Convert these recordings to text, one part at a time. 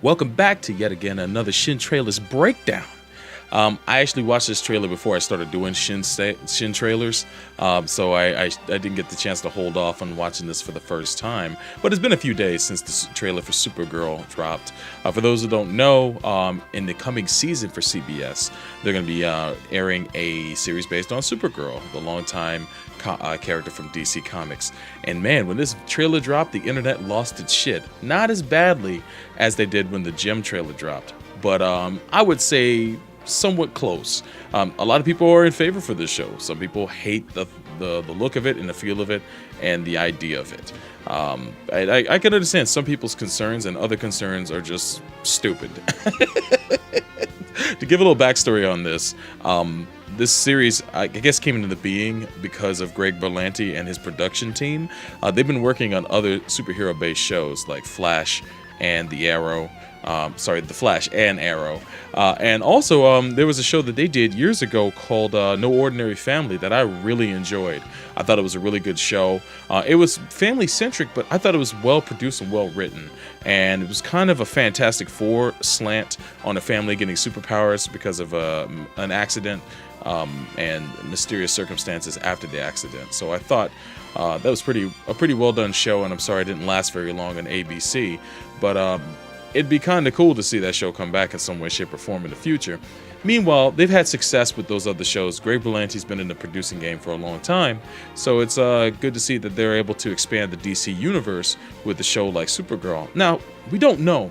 Welcome back to yet again another Shin Trailers breakdown. I actually watched this trailer before I started doing Shin trailers, so I didn't get the chance to hold off on watching this for the first time. But it's been a few days since the trailer for Supergirl dropped. For those who don't know, in the coming season for CBS, they're going to be airing a series based on Supergirl, the longtime character from DC Comics. And man, when this trailer dropped, the internet lost its shit. Not as badly as they did when the Gem trailer dropped, but I would say somewhat close. A lot of people are in favor for this show. Some people hate the look of it and the feel of it and the idea of it. I can understand some people's concerns, and other concerns are just stupid. To give a little backstory on this, this series, I guess, came into being because of Greg Berlanti and his production team. They've been working on other superhero-based shows like Flash and The Arrow. The Flash and Arrow. And also, there was a show that they did years ago called No Ordinary Family that I really enjoyed. I thought it was a really good show. It was family-centric, but I thought it was well-produced and well-written. And it was kind of a Fantastic Four slant on a family getting superpowers because of an accident and mysterious circumstances after the accident. So I thought that was a pretty well-done show, and I'm sorry it didn't last very long on ABC. But it'd be kind of cool to see that show come back in some way, shape, or form in the future. Meanwhile, they've had success with those other shows. Greg Berlanti's been in the producing game for a long time, so it's good to see that they're able to expand the DC universe with a show like Supergirl. Now, we don't know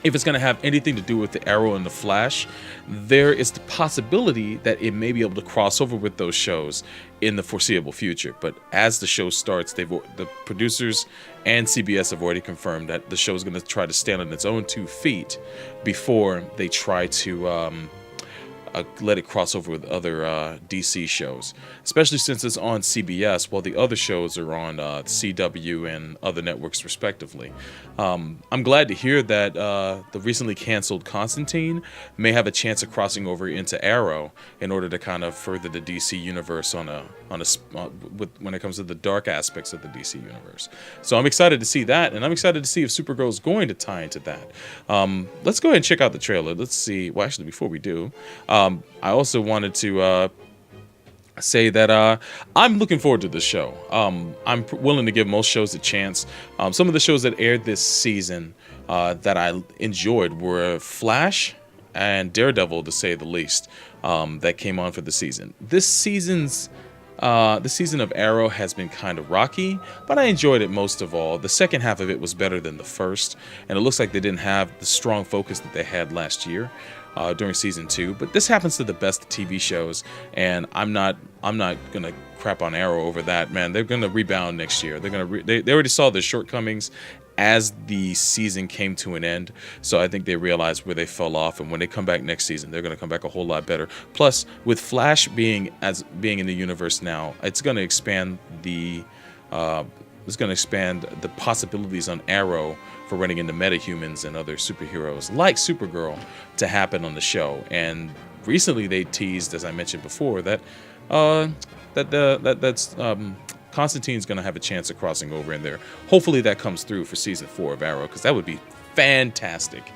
if it's going to have anything to do with the Arrow and the Flash. There is the possibility that it may be able to cross over with those shows in the foreseeable future. But as the show starts, the producers and CBS have already confirmed that the show is going to try to stand on its own 2 feet before they try to let it cross over with other DC shows, especially since it's on CBS while the other shows are on CW and other networks respectively. I'm glad to hear that the recently canceled Constantine may have a chance of crossing over into Arrow in order to kind of further the DC universe when it comes to the dark aspects of the DC universe. So I'm excited to see that, and I'm excited to see if Supergirl is going to tie into that. Let's go ahead and check out the trailer. Let's see. Well, actually, before we do, I also wanted to say that I'm looking forward to this show. I'm willing to give most shows a chance. Some of the shows that aired this season that I enjoyed were Flash and Daredevil, to say the least, that came on for the season. The season of Arrow has been kind of rocky, but I enjoyed it most of all. The second half of it was better than the first, and it looks like they didn't have the strong focus that they had last year during season 2. But this happens to the best TV shows, and I'm not gonna crap on Arrow over that, man. They're gonna rebound next year. They already saw their shortcomings as the season came to an end, so I think they realized where they fell off, and when they come back next season, they're going to come back a whole lot better. Plus, with Flash being in the universe now, it's going to expand the possibilities on Arrow for running into metahumans and other superheroes like Supergirl to happen on the show. And recently, they teased, as I mentioned before, that Constantine's going to have a chance of crossing over in there. Hopefully that comes through for season 4 of Arrow, because that would be fantastic.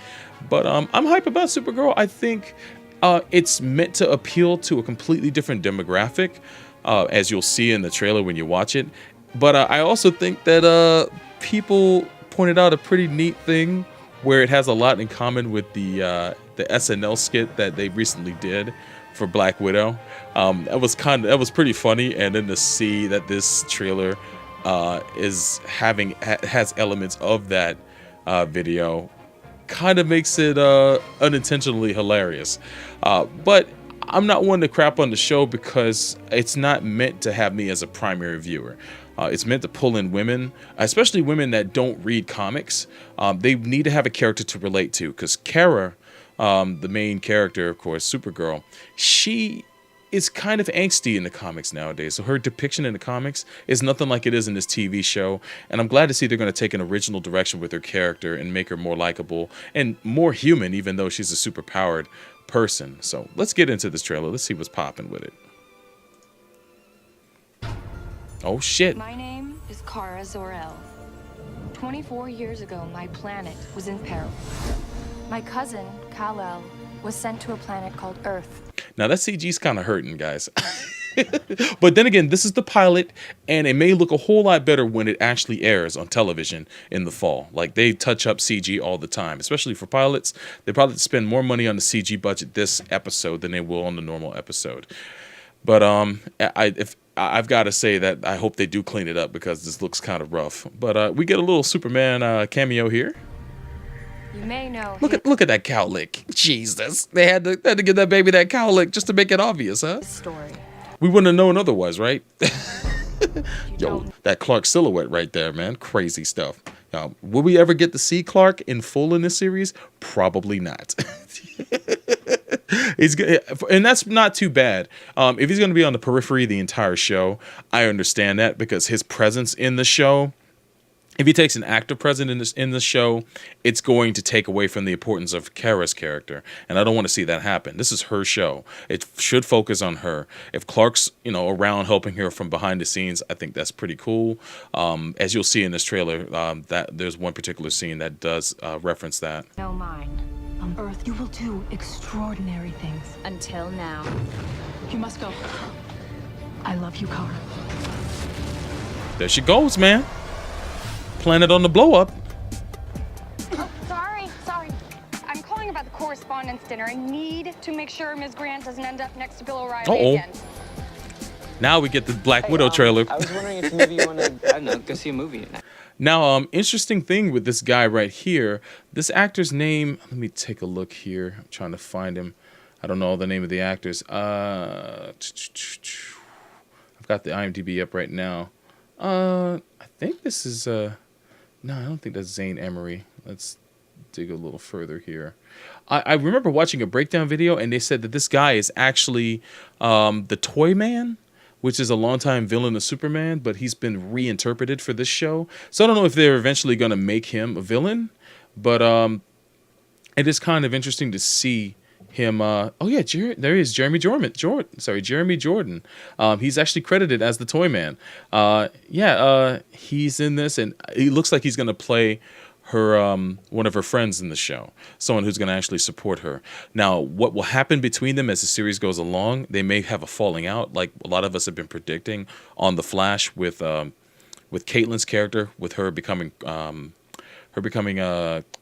But I'm hype about Supergirl. I think it's meant to appeal to a completely different demographic, as you'll see in the trailer when you watch it. But I also think that people pointed out a pretty neat thing where it has a lot in common with the SNL skit that they recently did for Black Widow. That was pretty funny, and then to see that this trailer has elements of that video kind of makes it unintentionally hilarious. But I'm not one to crap on the show because it's not meant to have me as a primary viewer. It's meant to pull in women, especially women that don't read comics. They need to have a character to relate to, because Kara, the main character, of course, Supergirl, she is kind of angsty in the comics nowadays. So her depiction in the comics is nothing like it is in this TV show. And I'm glad to see they're going to take an original direction with her character and make her more likable and more human, even though she's a superpowered person. So let's get into this trailer. Let's see what's popping with it. Oh, shit. My name is Kara Zor-El. 24 years ago, my planet was in peril. My cousin, Kal-El, was sent to a planet called Earth. Now that CG's kind of hurting, guys. But then again, this is the pilot, and it may look a whole lot better when it actually airs on television in the fall. Like, they touch up CG all the time, especially for pilots. They probably spend more money on the CG budget this episode than they will on the normal episode. But I've got to say that I hope they do clean it up, because this looks kind of rough. But we get a little Superman cameo here. You may know. Look at that cow lick. Jesus, they had to give that baby that cow lick just to make it obvious, huh? Story. We wouldn't have known otherwise, right? Yo, that Clark silhouette right there, man. Crazy stuff. Will we ever get to see Clark in full in this series? Probably not. And that's not too bad. If he's going to be on the periphery the entire show, I understand that, because his presence in the show, if he takes an active presence in the show, it's going to take away from the importance of Kara's character, and I don't want to see that happen. This is her show. It should focus on her. If Clark's, around helping her from behind the scenes, I think that's pretty cool. As you'll see in this trailer, that there's one particular scene that does reference that. No mind. On Earth, you will do extraordinary things. Until now. You must go. I love you, Kara. There she goes, man. Planet on the blow up. Oh, sorry. I'm calling about the correspondence dinner. I need to make sure Ms. Grant doesn't end up next to Bill O'Reilly again. Now we get the Black Widow trailer. I was wondering if maybe you want to, I don't know, go see a movie. Now, interesting thing with this guy right here, this actor's name, let me take a look here. I'm trying to find him. I don't know the name of the actors. I've got the IMDb up right now. I think this is, no, I don't think that's Zane Emery. Let's dig a little further here. I remember watching a breakdown video, and they said that this guy is actually the Toy Man, which is a longtime villain of Superman, but he's been reinterpreted for this show. So I don't know if they're eventually going to make him a villain, but it is kind of interesting to see him. Oh yeah, there is Jeremy Jordan. Jeremy Jordan. He's actually credited as the Toy Man. He's in this, and he looks like he's going to play her one of her friends in the show, someone who's going to actually support her. Now, what will happen between them as the series goes along? They may have a falling out, like a lot of us have been predicting on The Flash with Caitlyn's character, with her becoming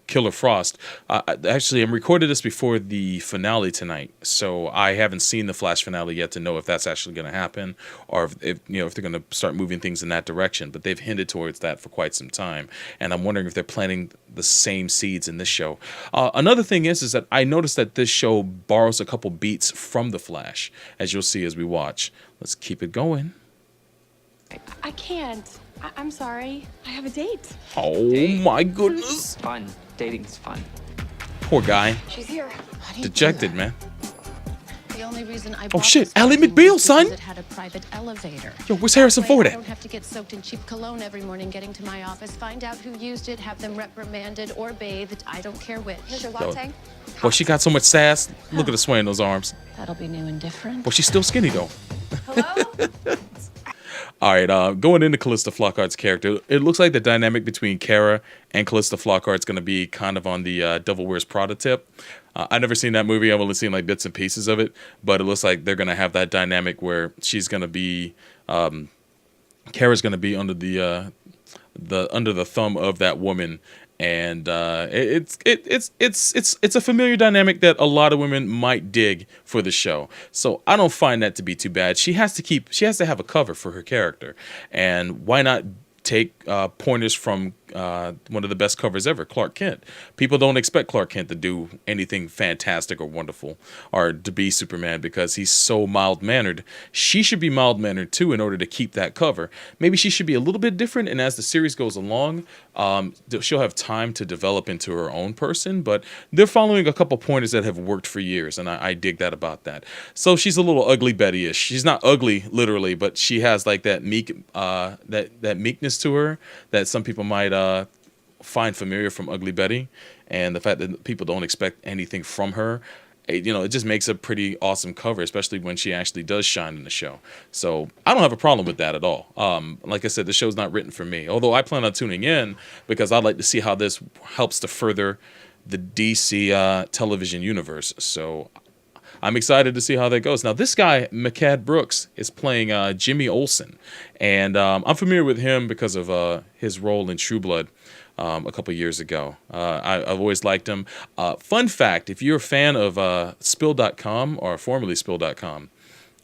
Killer Frost. Actually, I'm recording this before the finale tonight, so I haven't seen the Flash finale yet to know if that's actually going to happen, or if they're going to start moving things in that direction. But they've hinted towards that for quite some time, and I'm wondering if they're planting the same seeds in this show. Another thing is that I noticed that this show borrows a couple beats from the Flash, as you'll see as we watch. Let's keep it going. I can't. I'm sorry. I have a date. Oh my goodness. Fun. Dating's fun. Poor guy. She's here. Dejected, man. The only reason I Oh shit, Ally McBeal, son. It had a private elevator. Yo, where's Harrison Ford I at? don't have to get soaked in cheap cologne every morning getting to my office, find out who used it, have them reprimanded or bathed. I don't care which. Here's your latte. Boy, she got so much sass. Look at her swaying those arms. That'll be new and different. But she's still skinny though. Hello? All right, going into Callista Flockhart's character, it looks like the dynamic between Kara and Callista Flockhart's going to be kind of on the Devil Wears Prada tip. I've never seen that movie. I've only seen like bits and pieces of it, but it looks like they're going to have that dynamic where she's going to be, Kara's going to be under the thumb of that woman. And it's a familiar dynamic that a lot of women might dig for the show. So I don't find that to be too bad. She has to have a cover for her character, and why not take pointers from one of the best covers ever, Clark Kent. People don't expect Clark Kent to do anything fantastic or wonderful or to be Superman because he's so mild-mannered. She should be mild-mannered too in order to keep that cover. Maybe she should be a little bit different, and as the series goes along, she'll have time to develop into her own person, but they're following a couple pointers that have worked for years, and I dig that about that. So she's a little ugly Betty-ish. She's not ugly, literally, but she has like that that meekness to her that some people might find familiar from Ugly Betty, and the fact that people don't expect anything from her. it just makes a pretty awesome cover, especially when she actually does shine in the show. So I don't have a problem with that at all. Like I said, the show's not written for me, although I plan on tuning in because I'd like to see how this helps to further the DC television universe. So I'm excited to see how that goes. Now, this guy, Mechad Brooks, is playing Jimmy Olsen. And I'm familiar with him because of his role in True Blood a couple years ago. I've always liked him. Fun fact, if you're a fan of Spill.com, or formerly Spill.com,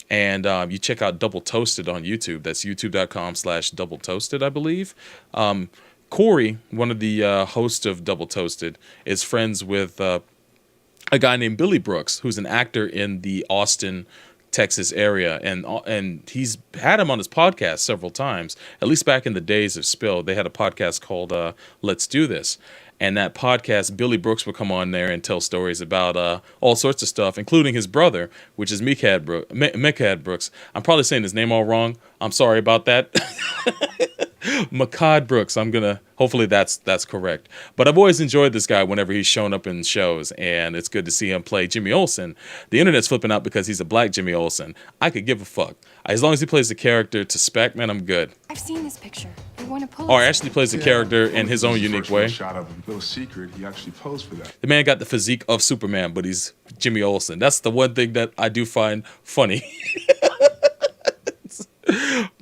and you check out Double Toasted on YouTube, that's youtube.com/Double Toasted, I believe. Corey, one of the hosts of Double Toasted, is friends with a guy named Billy Brooks, who's an actor in the Austin, Texas area, and he's had him on his podcast several times. At least back in the days of Spill, they had a podcast called Let's Do This. And that podcast, Billy Brooks would come on there and tell stories about all sorts of stuff, including his brother, which is Mechad Brooks. I'm probably saying his name all wrong. I'm sorry about that. Mechad Brooks. Hopefully that's correct. But I've always enjoyed this guy whenever he's shown up in shows, and it's good to see him play Jimmy Olsen. The internet's flipping out because he's a black Jimmy Olsen. I could give a fuck. As long as he plays the character to spec, man, I'm good. I've seen this picture. They want to pull Or actually plays the character in his own unique way. Shot of him. No secret, he actually posed for that. The man got the physique of Superman, but he's Jimmy Olsen. That's the one thing that I do find funny.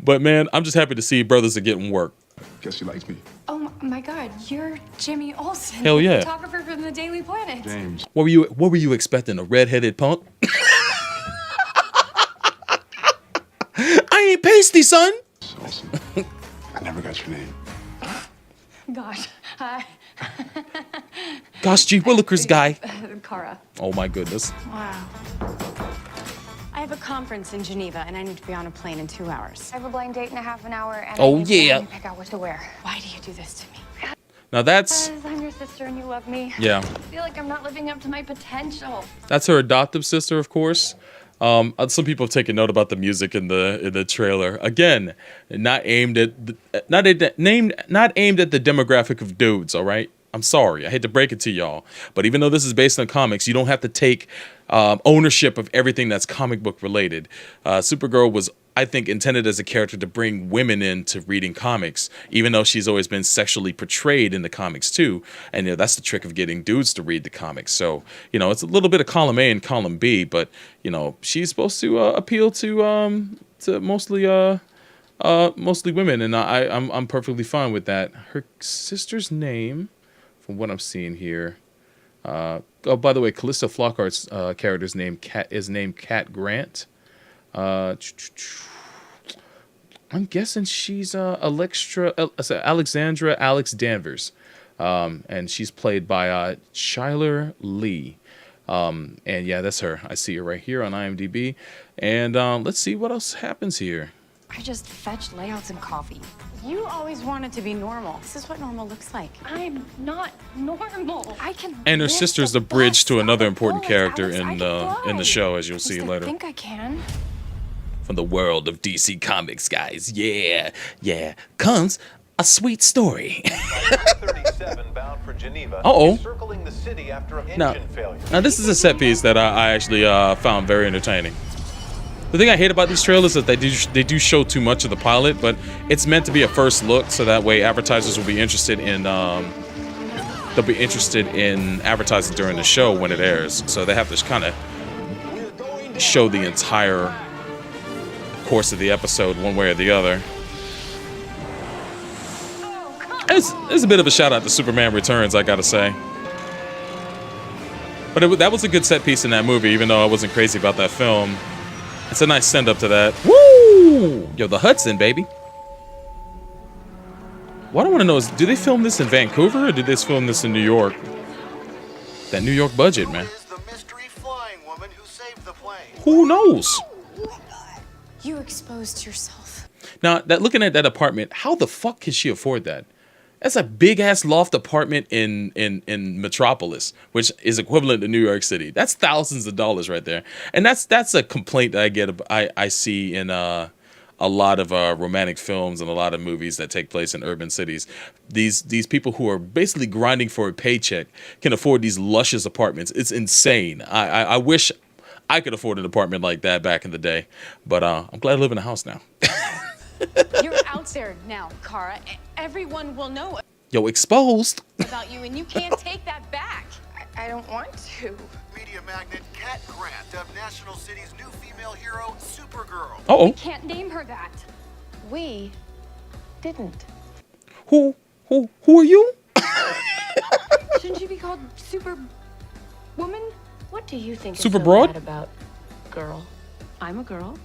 But man, I'm just happy to see brothers are getting work. Guess she likes me. Oh my God, you're Jimmy Olsen. Hell yeah. Photographer from the Daily Planet. James. What were you expecting? A redheaded punk? I ain't pasty, son. Olsen. I never got your name. Gosh, hi. Gosh, gee willikers, guy. Kara. Oh my goodness. Wow. I have a conference in Geneva, and I need to be on a plane in 2 hours. I have a blind date in a half an hour, and Oh, I need to yeah. help you pick out what to wear. Why do you do this to me? Now that's, Because I'm your sister and you love me. yeah, I feel like I'm not living up to my potential. that's her adoptive sister, of course. Some people have taken note about the music in the trailer. Again, not aimed at the demographic of dudes. All right, I'm sorry, I hate to break it to y'all, but even though this is based on comics, you don't have to take ownership of everything that's comic book related. Supergirl was, I think, intended as a character to bring women into reading comics, even though she's always been sexually portrayed in the comics too. And that's the trick of getting dudes to read the comics. So it's a little bit of column A and column B, but she's supposed to appeal to mostly women, and I'm perfectly fine with that. Her sister's name, from what I'm seeing here. Oh, by the way, Calista Flockhart's character's name is named Cat Grant. I'm guessing she's Alexandra Alex Danvers, and she's played by Chyler Lee. And yeah, that's her. I see her right here on IMDb. And let's see what else happens here. I just fetched layouts and coffee. You always wanted to be normal. This is what normal looks like. I'm not normal. I can. And her lift sister's the bus bridge to another up important bullets, character Alex. I in can the fly. show, as you'll I see just later. think I can. From the world of DC Comics, guys. Yeah, comes a sweet story. 37 bound for Geneva. Uh-oh. Circling the city after an Now, engine failure. this is a set piece that I actually found very entertaining. The thing I hate about these trailers is that they do show too much of the pilot, but it's meant to be a first look, so that way advertisers will be interested in advertising during the show when it airs. So they have to kind of show the entire course of the episode one way or the other. It's a bit of a shout out to Superman Returns, I gotta say. But that was a good set piece in that movie, even though I wasn't crazy about that film. It's a nice send up to that. Woo! Yo, the Hudson, baby. What I want to know is, do they film this in Vancouver or did they film this in New York? That New York budget, man. Is the mystery flying woman who saved the plane? Who knows? You exposed yourself. Now, looking at that apartment, how the fuck can she afford that? That's a big ass loft apartment in Metropolis, which is equivalent to New York City. That's thousands of dollars right there, and that's a complaint that I see in a a lot of romantic films and a lot of movies that take place in urban cities. These people who are basically grinding for a paycheck can afford these luscious apartments. It's insane. I wish I could afford an apartment like that back in the day, but I'm glad I live in a house now. You're out there now, Kara. Everyone will know Yo, exposed. about you, and you can't take that back. I don't want to. Media magnate Cat Grant dubbed National City's new female hero, Supergirl. Uh-oh. Can't name her that. We didn't. Who are you? Shouldn't she be called Superwoman? What do you think Super is so broad? bad about girl? I'm a girl,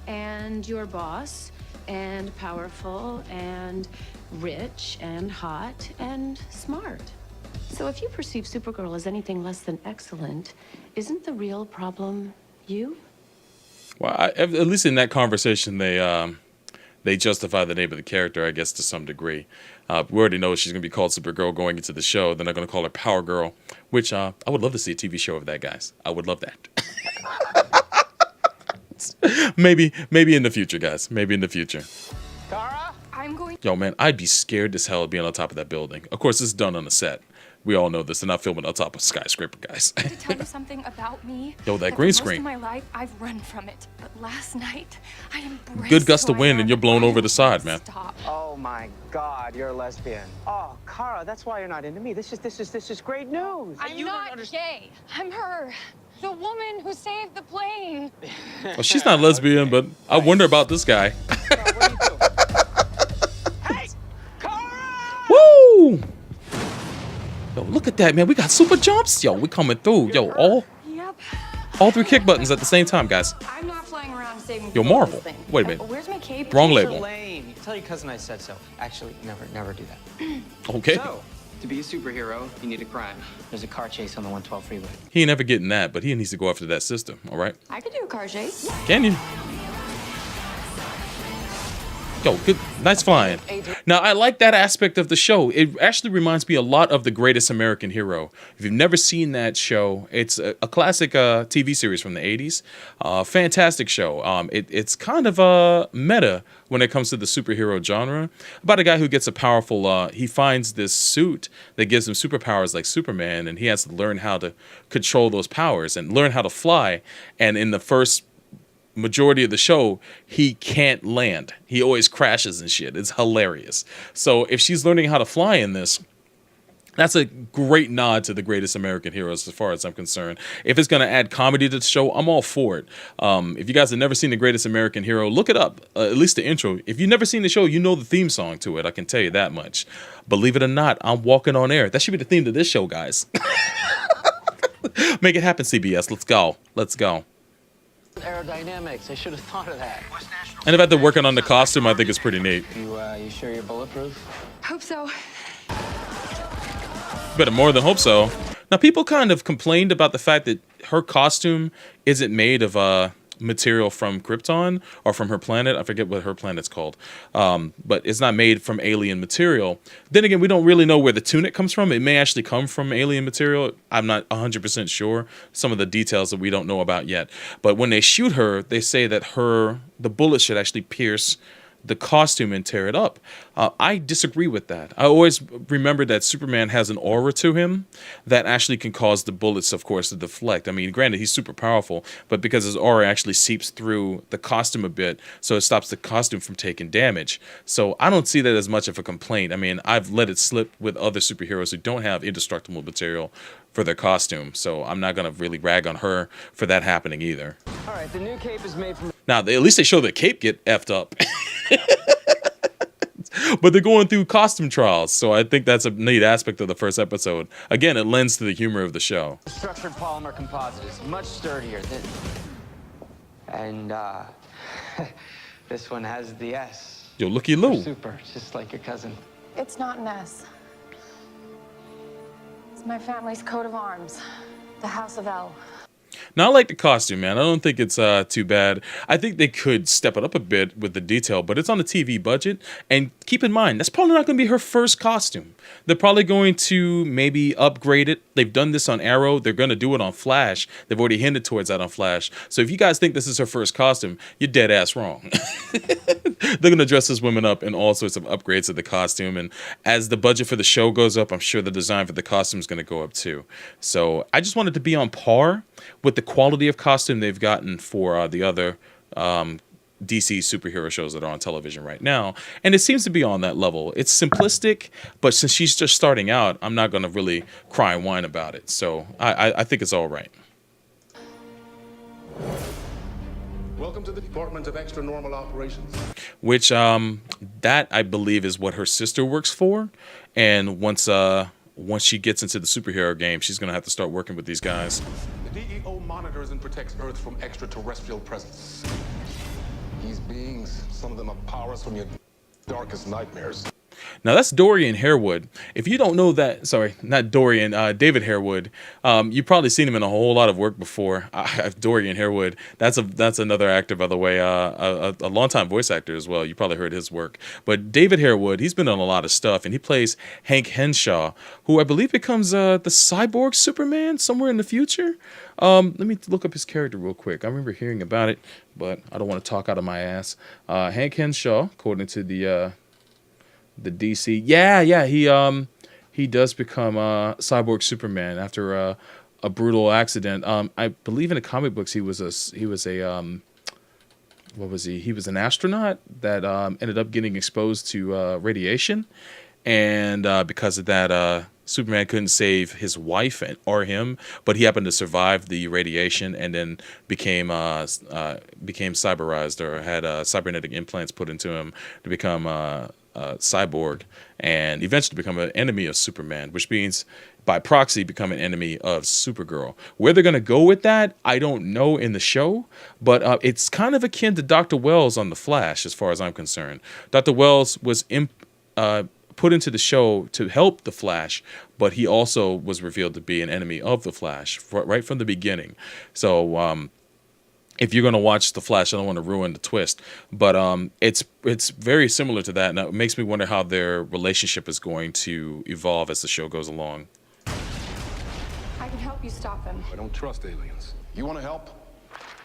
and your boss, and powerful, and rich, and hot, and smart. So if you perceive Supergirl as anything less than excellent, isn't the real problem you? Well, at least in that conversation, they justify the name of the character, I guess, to some degree. We already know she's going to be called Supergirl going into the show. They're not going to call her Power Girl, which I would love to see a TV show of that, guys. I would love that. Maybe in the future, guys. Maybe in the future. Kara? I'm going Yo, man, I'd be scared as hell of being on top of that building. Of course, this is done on a set. We all know this. They're not filming on top of a skyscraper, guys. to tell you something about me. Yo, that for green most screen. of my life, I've run from it. But last night, I embraced Good gust of who I wind am. and you're blown I over the side, won't man. Stop. Oh my God, you're a lesbian. Oh, Kara, that's why you're not into me. This is great news. I'm not gay. I'm her. The woman who saved the plane. Well, she's not lesbian, but I wonder about this guy. Hey, Kara! Woo! Yo, look at that, man. We got super jumps. Yo, we coming through. Yo, Yep. all three kick buttons at the same time, guys. I'm not flying around saving Yo, people Marvel. with this thing. Wait a minute. Where's my cape? Wrong You're label. lame. You tell your cousin I said so. Actually, never do that. Okay. So, to be a superhero, you need a crime. There's a car chase on the 112 freeway. He ain't never getting that, but he needs to go after that system, all right? I could do a car chase. Can you? Yo, good, nice flying. Now, I like that aspect of the show. It actually reminds me a lot of The Greatest American Hero. If you've never seen that show, it's a classic TV series from the 80s. Fantastic show. It's kind of meta when it comes to the superhero genre. About a guy who gets a powerful, he finds this suit that gives him superpowers like Superman, and he has to learn how to control those powers and learn how to fly. And in the first majority of the show, he can't land. He always crashes and shit. It's hilarious. So if she's learning how to fly in this, that's a great nod to The Greatest American Heroes as far as I'm concerned. If it's going to add comedy to the show, I'm all for it. If you guys have never seen The Greatest American Hero, look it up, at least the intro. If you've never seen the show, you know the theme song to it. I can tell you that much. Believe it or not, I'm walking on air. That should be the theme to this show, guys. Make it happen, CBS. Let's go. Let's go. Aerodynamics. I should have thought of that. And if they're working on the costume, I think it's pretty neat. You sure you're bulletproof? Hope so. Better more than hope so. Now, people kind of complained about the fact that her costume isn't made of material from Krypton or from her planet. I forget what her planet's called. But it's not made from alien material. Then again, we don't really know where the tunic comes from. It may actually come from alien material. I'm not 100% sure. Some of the details that we don't know about yet. But when they shoot her, they say that the bullet should actually pierce the costume and tear it up. I disagree with that. I always remember that Superman has an aura to him that actually can cause the bullets, of course, to deflect. I mean, granted, he's super powerful, but because his aura actually seeps through the costume a bit, so it stops the costume from taking damage. So I don't see that as much of a complaint. I mean, I've let it slip with other superheroes who don't have indestructible material for their costume, so I'm not going to really rag on her for that happening either. All right, the new cape is made from... Now, at least they show the cape get effed up. But they're going through costume trials, so I think that's a neat aspect of the first episode. Again, it lends to the humor of the show. Structured polymer composite is much sturdier than... And, this one has the S. Yo, looky Lou. Super, just like your cousin. It's not an S. It's my family's coat of arms. The House of L. Now, I like the costume, man. I don't think it's too bad. I think they could step it up a bit with the detail, but it's on a TV budget. And keep in mind, that's probably not going to be her first costume. They're probably going to maybe upgrade it. They've done this on Arrow. They're going to do it on Flash. They've already hinted towards that on Flash. So if you guys think this is her first costume, you're dead ass wrong. They're going to dress this woman up in all sorts of upgrades of the costume. And as the budget for the show goes up, I'm sure the design for the costume is going to go up too. So I just wanted to be on par with the quality of costume they've gotten for the other DC superhero shows that are on television right now. And it seems to be on that level. It's simplistic, but since she's just starting out, I'm not going to really cry and whine about it. So I think it's all right. Welcome to the Department of Extra Normal Operations. Which, that I believe is what her sister works for. And once she gets into the superhero game, she's going to have to start working with these guys. The DEO monitors and protects Earth from extraterrestrial presence. These beings, some of them have powers from your darkest nightmares. Now that's Dorian Harewood. If you don't know that, sorry, not Dorian, David Harewood. You've probably seen him in a whole lot of work before. Dorian Harewood. That's another actor, by the way, a longtime voice actor as well. You probably heard his work. But David Harewood, he's been on a lot of stuff, and he plays Hank Henshaw, who I believe becomes the cyborg Superman somewhere in the future. Let me look up his character real quick. I remember hearing about it, but I don't want to talk out of my ass. Hank Henshaw, according to the DC. Yeah, he does become cyborg Superman after a brutal accident. I believe in the comic books he was a what was he? He was an astronaut that ended up getting exposed to radiation, and because of that, Superman couldn't save his wife or him, but he happened to survive the radiation and then became cyberized, or had cybernetic implants put into him to become cyborg, and eventually become an enemy of Superman, which means by proxy become an enemy of Supergirl. Where they're going to go with that, I don't know in the show, but it's kind of akin to Dr. Wells on The Flash as far as I'm concerned. Dr. Wells was put into the show to help the Flash, but he also was revealed to be an enemy of the Flash right from the beginning. So if you're going to watch The Flash, I don't want to ruin the twist, but it's very similar to that, and it makes me wonder how their relationship is going to evolve as the show goes along. I can help you stop him. I don't trust aliens. You want to help?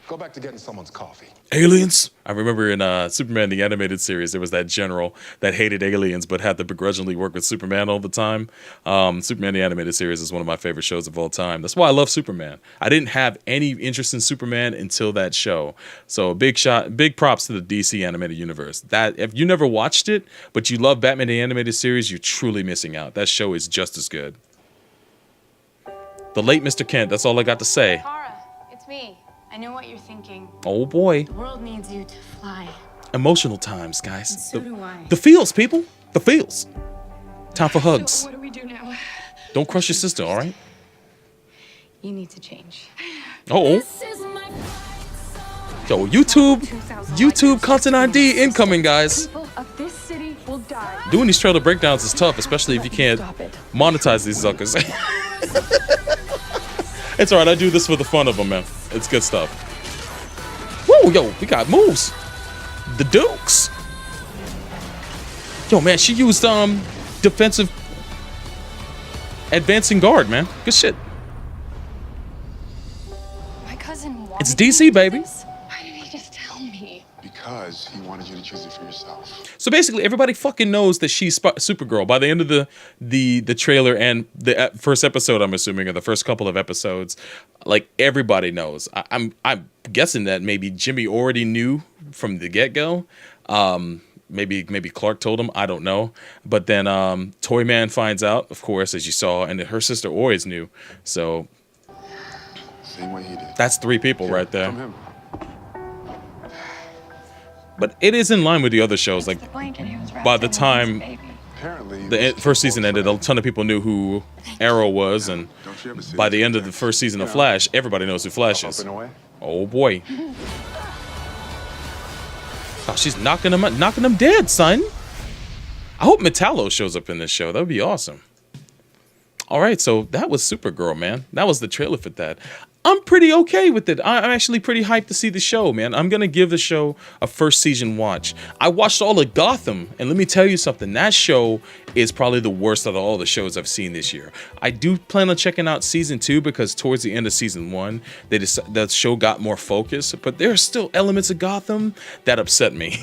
Go back to getting someone's coffee. Aliens? I remember in Superman the Animated Series, there was that general that hated aliens but had to begrudgingly work with Superman all the time. Superman the Animated Series is one of my favorite shows of all time. That's why I love Superman. I didn't have any interest in Superman until that show. So big props to the DC Animated Universe. That if you never watched it, but you love Batman the Animated Series, you're truly missing out. That show is just as good. The late Mr. Kent, that's all I got to say. Tara, it's me. I know what you're thinking. Oh boy. The world needs you to fly. Emotional times, guys. And so do I. The feels, people. The feels. Time for hugs. So what do we do now? Don't crush your sister, all right? You need to change. Uh-oh. Yo, YouTube content ID incoming, guys. People of this city will die. Doing these trailer breakdowns is tough, especially if you can't monetize these suckers. It's alright, I do this for the fun of them, man. It's good stuff. Woo, yo, we got moves. The Dukes. Yo, man, she used defensive advancing guard, man. Good shit. My cousin wanted It's DC, baby. this? Why did he just tell me? Because he wanted you to choose it for yourself. So basically, everybody fucking knows that she's Supergirl by the end of the trailer and the first episode. I'm assuming, or the first couple of episodes, like everybody knows. I'm guessing that maybe Jimmy already knew from the get go. Maybe Clark told him. I don't know. But then Toyman finds out, of course, as you saw, and her sister always knew. So Same way he did. that's 3 people right there. From him. But it is in line with the other shows. Like The blanket he was wrapped by the in was his time baby. Apparently, the first season ended, a ton of people knew who Arrow was, and Don't you ever see by this the end of the text? first season of Yeah. Flash, everybody knows who Flash Up is. and away. Oh boy. Oh, she's knocking them dead, son. I hope Metallo shows up in this show. That would be awesome. All right, so that was Supergirl, man. That was the trailer for that. I'm pretty okay with it. I'm actually pretty hyped to see the show, man. I'm gonna give the show a first season watch. I watched all of Gotham, and let me tell you something. That show is probably the worst out of all the shows I've seen this year. I do plan on checking out season 2 because towards the end of season 1, the show got more focus. But there are still elements of Gotham that upset me.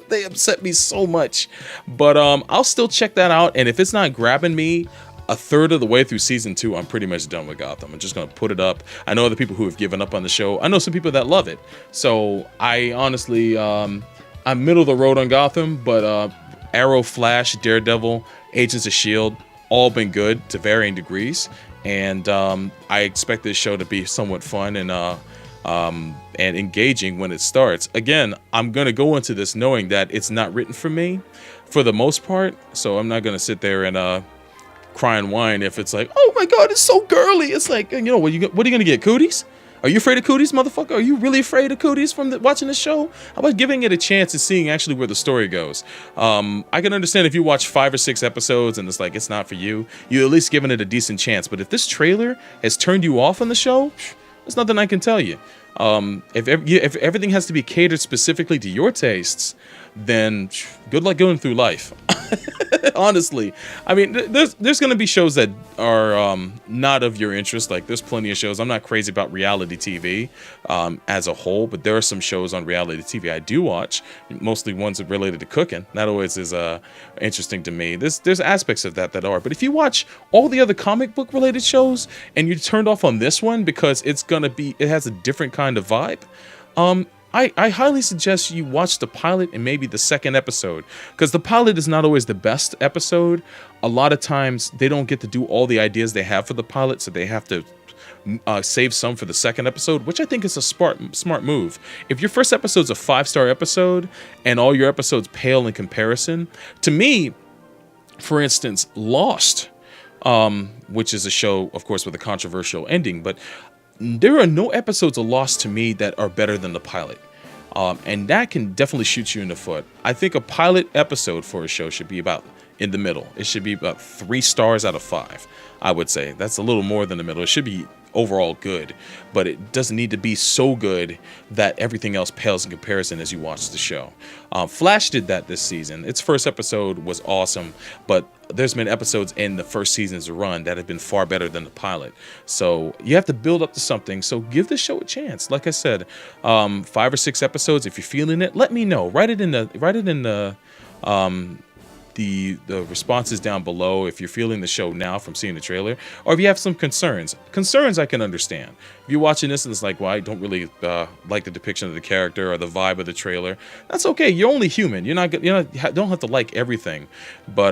They upset me so much. But I'll still check that out, and if it's not grabbing me a third of the way through season 2, I'm pretty much done with Gotham. I'm just gonna put it up. I know other people who have given up on the show. I know some people that love it. So I honestly, I'm middle of the road on Gotham, but Arrow, Flash, Daredevil, Agents of S.H.I.E.L.D., all been good to varying degrees. And I expect this show to be somewhat fun and engaging when it starts. Again, I'm gonna go into this knowing that it's not written for me for the most part. So I'm not gonna sit there and cry and whine if it's like, oh my god, it's so girly. It's like, you know, what are you gonna get, cooties? Are you afraid of cooties, motherfucker? Are you really afraid of cooties from watching the show? How about giving it a chance and seeing actually where the story goes? I can understand if you watch 5 or 6 episodes and it's like it's not for you. You're at least giving it a decent chance. But if this trailer has turned you off on the show, there's nothing I can tell you. If everything has to be catered specifically to your tastes, then good luck going through life. Honestly, I mean, there's going to be shows that are not of your interest. Like, there's plenty of shows. I'm not crazy about reality TV as a whole, but there are some shows on reality TV I do watch, mostly ones related to cooking. That always is interesting to me. There's aspects of that are. But if you watch all the other comic book related shows and you turned off on this one because it has a different kind of vibe, I highly suggest you watch the pilot and maybe the second episode, because the pilot is not always the best episode. A lot of times they don't get to do all the ideas they have for the pilot, so they have to save some for the second episode, which I think is a smart move. If your first episode's a 5-star episode and all your episodes pale in comparison, to me, for instance, Lost, which is a show, of course, with a controversial ending, but there are no episodes of Lost to me that are better than the pilot. And that can definitely shoot you in the foot. I think a pilot episode for a show should be about in the middle. It should be about 3 stars out of 5, I would say. That's a little more than the middle. It should be overall good, but it doesn't need to be so good that everything else pales in comparison as you watch the show. Flash did that this season. Its first episode was awesome, but there's been episodes in the first season's run that have been far better than the pilot. So you have to build up to something. So give the show a chance. Like I said, 5 or 6 episodes. If you're feeling it, let me know. Write it in the responses down below if you're feeling the show now from seeing the trailer, or if you have some concerns I can understand. If you're watching this and it's like, well, I don't really like the depiction of the character or the vibe of the trailer, that's okay. You're only human. You don't have to like everything, but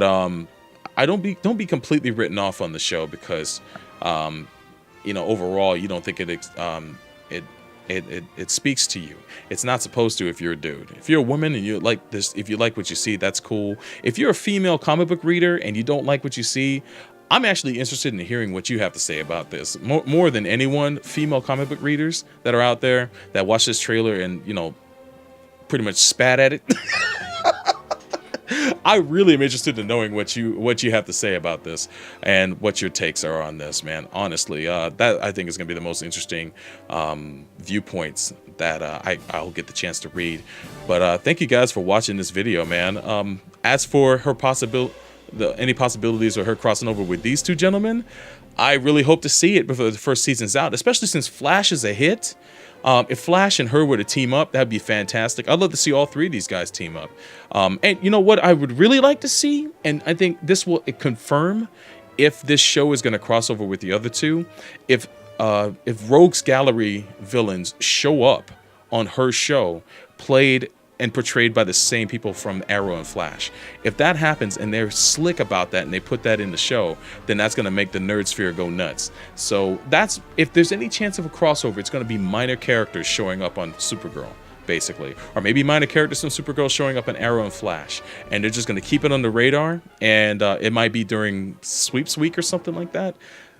don't be completely written off on the show because overall you don't think it speaks to you. It's not supposed to if you're a dude. If you're a woman and you like this, if you like what you see, that's cool. If you're a female comic book reader and you don't like what you see, I'm actually interested in hearing what you have to say about this. More than anyone, female comic book readers that are out there that watch this trailer and, pretty much spat at it. I really am interested in knowing what you have to say about this and what your takes are on this, man. Honestly, that I think is going to be the most interesting viewpoints that I'll get the chance to read. But thank you guys for watching this video, man. As for her any possibilities of her crossing over with these two gentlemen, I really hope to see it before the first season's out, especially since Flash is a hit. If Flash and her were to team up, that'd be fantastic. I'd love to see all 3 of these guys team up. And you know what I would really like to see, and I think this will confirm if this show is going to cross over with the other 2, if Rogue's Gallery villains show up on her show, played and portrayed by the same people from Arrow and Flash. If that happens and they're slick about that and they put that in the show, then that's going to make the nerd sphere go nuts. So if there's any chance of a crossover, it's going to be minor characters showing up on Supergirl, basically. Or maybe minor characters from Supergirl showing up in Arrow and Flash. And they're just going to keep it on the radar, and it might be during Sweeps Week or something like that.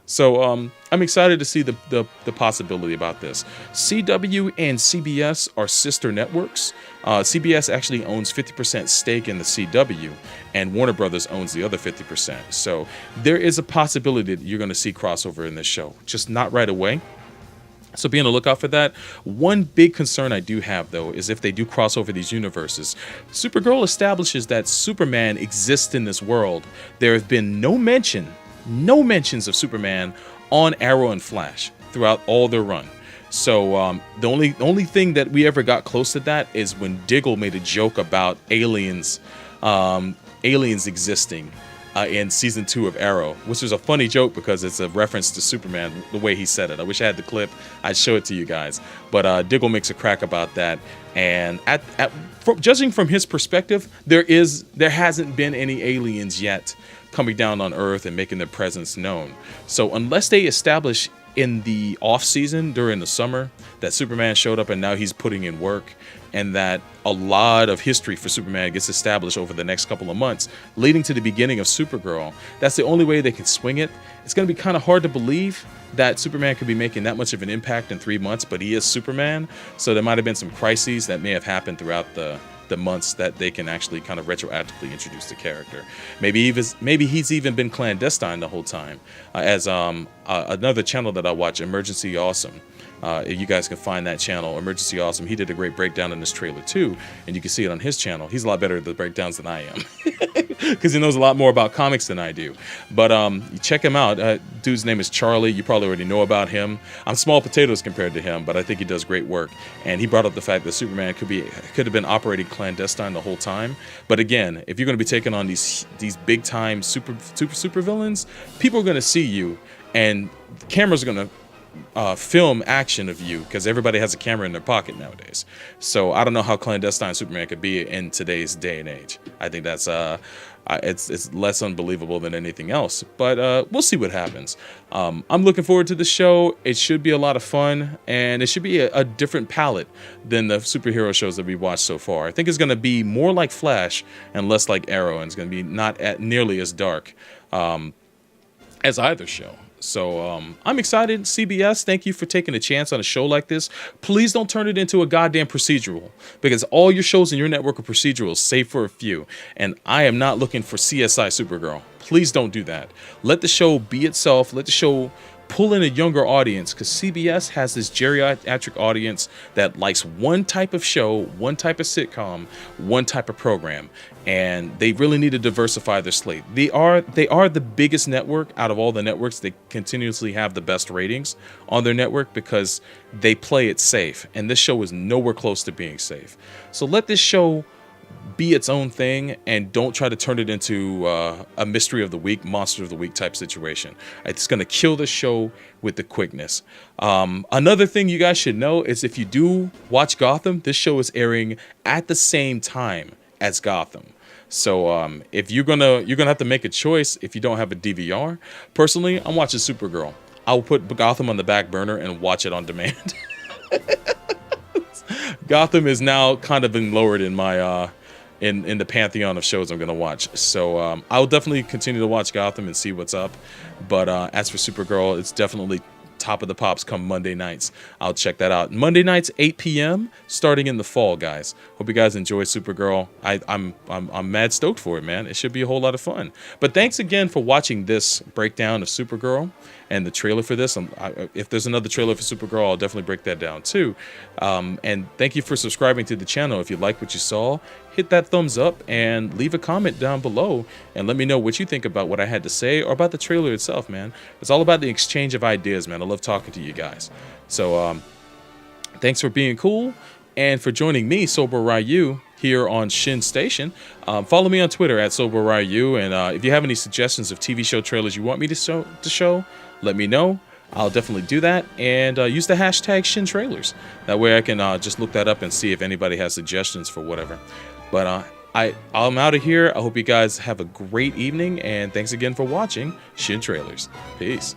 So I'm excited to see the possibility about this. CW and CBS are sister networks. CBS actually owns 50% stake in the CW, and Warner Brothers owns the other 50%. So there is a possibility that you're going to see crossover in this show. Just not right away. So be on the lookout for that. One big concern I do have, though, is if they do cross over these universes. Supergirl establishes that Superman exists in this world. There have been no mentions of Superman on Arrow and Flash throughout all their run. So the only thing that we ever got close to that is when Diggle made a joke about aliens existing in season 2 of Arrow, which is a funny joke because it's a reference to Superman, the way he said it. I wish I had the clip. I'd show it to you guys. But Diggle makes a crack about that. And judging from his perspective, there hasn't been any aliens yet coming down on Earth and making their presence known. So unless they establish in the off season during the summer that Superman showed up and now he's putting in work, and that a lot of history for Superman gets established over the next couple of months, leading to the beginning of Supergirl, that's the only way they can swing it. It's going to be kind of hard to believe that Superman could be making that much of an impact in 3 months, but he is Superman. So there might have been some crises that may have happened throughout the months that they can actually kind of retroactively introduce the character. Maybe he's even been clandestine the whole time. As another channel that I watch, Emergency Awesome. If you guys can find that channel, Emergency Awesome, he did a great breakdown in this trailer too, and you can see it on his channel. He's a lot better at the breakdowns than I am, because he knows a lot more about comics than I do. But check him out. Dude's name is Charlie. You probably already know about him. I'm small potatoes compared to him, but I think he does great work. And he brought up the fact that Superman could have been operating clandestine the whole time. But again, if you're going to be taking on these big time super villains, people are going to see you, and cameras are going to film action of you, because everybody has a camera in their pocket nowadays. So I don't know how clandestine Superman could be in today's day and age. I think that's it's less unbelievable than anything else, but we'll see what happens. I'm looking forward to the show. It should be a lot of fun, and it should be a different palette than the superhero shows that we watched so far. I think it's going to be more like Flash and less like Arrow, and it's going to be not nearly as dark as either show. So I'm excited. CBS, thank you for taking a chance on a show like this. Please don't turn it into a goddamn procedural, because all your shows in your network are procedurals, save for a few. And I am not looking for CSI Supergirl. Please don't do that. Let the show be itself. Let the show pull in a younger audience, because CBS has this geriatric audience that likes one type of show, one type of sitcom, one type of program, and they really need to diversify their slate. They are the biggest network out of all the networks. They continuously have the best ratings on their network because they play it safe, and this show is nowhere close to being safe. So let this show be its own thing, and don't try to turn it into a mystery of the week, monster of the week type situation. It's going to kill the show with the quickness. Another thing you guys should know is, if you do watch Gotham, this show is airing at the same time as Gotham. So if you're gonna have to make a choice if you don't have a DVR. Personally, I'm watching Supergirl. I will put Gotham on the back burner and watch it on demand. Gotham is now kind of been lowered in my in the pantheon of shows I'm gonna watch. So I'll definitely continue to watch Gotham and see what's up. But as for Supergirl, it's definitely top of the pops come Monday nights. I'll check that out. Monday nights, 8 p.m. starting in the fall, guys. Hope you guys enjoy Supergirl. I'm mad stoked for it, man. It should be a whole lot of fun. But thanks again for watching this breakdown of Supergirl and the trailer for this. If there's another trailer for Supergirl, I'll definitely break that down too. And thank you for subscribing to the channel. If you like what you saw, hit that thumbs up and leave a comment down below and let me know what you think about what I had to say or about the trailer itself, man. It's all about the exchange of ideas, man. I love talking to you guys. So thanks for being cool and for joining me, Bro Ryu, here on Shin Station. Follow me on Twitter at Bro Ryu, and if you have any suggestions of TV show trailers you want me to show, let me know. I'll definitely do that, and use the hashtag ShinTrailers. That way I can just look that up and see if anybody has suggestions for whatever. But I'm out of here. I hope you guys have a great evening, and thanks again for watching Shin Trailers. Peace.